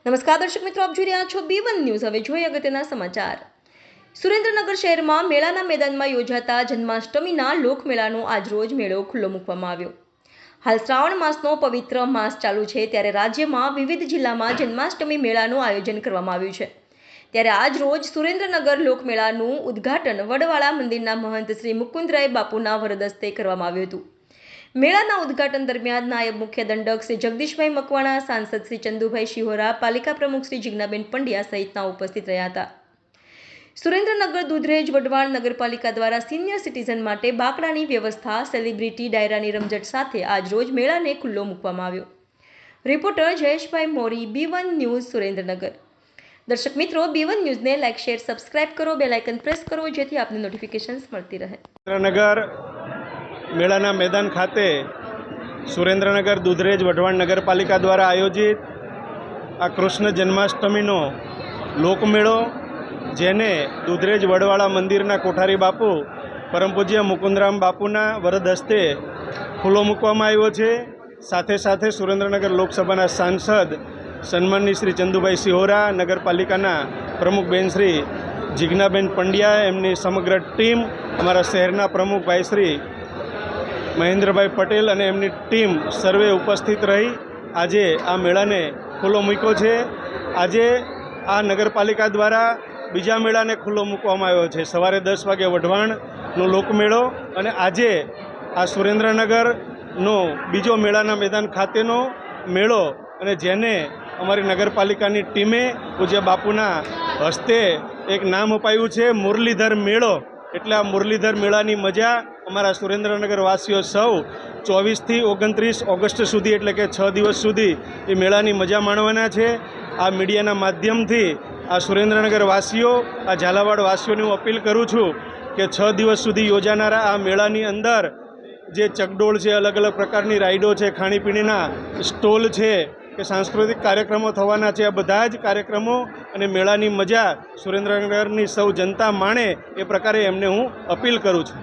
નમસ્કાર દર્શક મિત્રો, આપ જોઈ રહ્યા છો B1 ન્યૂઝ। હવે જોઈએ અગત્યના સમાચાર। સુરેન્દ્રનગર શહેરમાં મેળાના મેદાનમાં યોજાતા જન્માષ્ટમીના લોકમેળાનો આજરોજ મેળો ખુલ્લો મૂકવામાં આવ્યો। હાલ શ્રાવણ માસનો પવિત્ર માસ ચાલુ છે, ત્યારે રાજ્યમાં વિવિધ જિલ્લામાં જન્માષ્ટમી મેળાનું આયોજન કરવામાં આવ્યું છે। ત્યારે આજરોજ સુરેન્દ્રનગર લોકમેળાનું ઉદ્ઘાટન વડવાળા મંદિરના મહંત શ્રી મુકુંદરાય બાપુના વરદ હસ્તે કરવામાં આવ્યું હતું। મેળાના ઉદ્ઘાટન દરમિયાન નાયબ મુખ્ય દંડક શ્રી જગદીશભાઈ મકવાણા, સાંસદ શ્રી ચંદુભાઈ શિહોરા, પાલિકા પ્રમુખ શ્રી જીજ્ઞાબેન પંડ્યા સહિતના ઉપસ્થિત રહ્યા હતા। સુરેન્દ્રનગર દુધરેજ વઢવાણ નગરપાલિકા દ્વારા સિનિયર સિટીઝન માટે બાકડાની વ્યવસ્થા, સેલિબ્રિટી ડાયરાની રમઝટ સાથે આજરોજ મેળાને ખુલ્લો મૂકવામાં આવ્યો। રિપોર્ટર જયેશભાઈ મોરી, B1 ન્યૂઝ, સુરેન્દ્રનગર। દર્શક મિત્રો, B1 ન્યૂઝને લાઇક, શેર, સબસ્ક્રાઇબ કરો, બેલ આઇકન પ્રેસ કરો, જેથી આપને નોટિફિકેશન્સ મળતી રહે। સુરેન્દ્રનગર મેળાના મેદાન ખાતે સુરેન્દ્રનગર દુધરેજ વઢવાણ નગરપાલિકા દ્વારા આયોજિત આ કૃષ્ણ જન્માષ્ટમીનો લોકમેળો, જેને દુધરેજ વડવાળા મંદિરના કોઠારી બાપુ પરમ પૂજ્ય મુકુંદરામ બાપુના વરદ હસ્તે ખુલ્લો મૂકવામાં આવ્યો છે। સાથે સાથે સુરેન્દ્રનગર લોકસભાના સાંસદ સન્માનની શ્રી ચંદુભાઈ શિહોરા, નગરપાલિકાના પ્રમુખ બેન શ્રી જીજ્ઞાબેન પંડ્યા, એમની સમગ્ર ટીમ, અમારા શહેરના પ્રમુખ ભાઈ શ્રી મહેન્દ્રભાઈ પટેલ અને એમની ટીમ સર્વે ઉપસ્થિત રહી આજે આ મેળાને ખુલ્લો મૂક્યો છે। આજે આ નગરપાલિકા દ્વારા બીજા મેળાને ખુલ્લો મૂકવામાં આવ્યો છે। સવારે 10 વાગે વઢવાણનો લોકમેળો અને આજે આ સુરેન્દ્રનગરનો બીજો મેળાના મેદાન ખાતેનો મેળો, અને જેને અમારી નગરપાલિકાની ટીમે પૂજ્ય બાપુના હસ્તે એક નામ અપાયું છે મુરલીધર મેળો। એટલે આ મુરલીધર મેળાની મજા અમારા સુરેન્દ્રનગર વાસીઓ સૌ 24થી 29 ઓગસ્ટ સુધી, એટલે કે 6 દિવસ સુધી એ મેળાની મજા માણવાના છે। આ મીડિયાના માધ્યમથી આ સુરેન્દ્રનગર વાસીઓ, આ ઝાલાવાડ વાસીઓને હું અપીલ કરું છું કે 6 દિવસ સુધી યોજાનારા આ મેળાની અંદર જે ચકડોળ છે, અલગ અલગ પ્રકારની રાઈડો છે, ખાણીપીણીના સ્ટોલ છે કે સાંસ્કૃતિક કાર્યક્રમો થવાના છે, આ બધા જ કાર્યક્રમો અને મેળાની મજા સુરેન્દ્રનગરની સૌ જનતા માણે એ પ્રકારે એમને હું અપીલ કરું છું।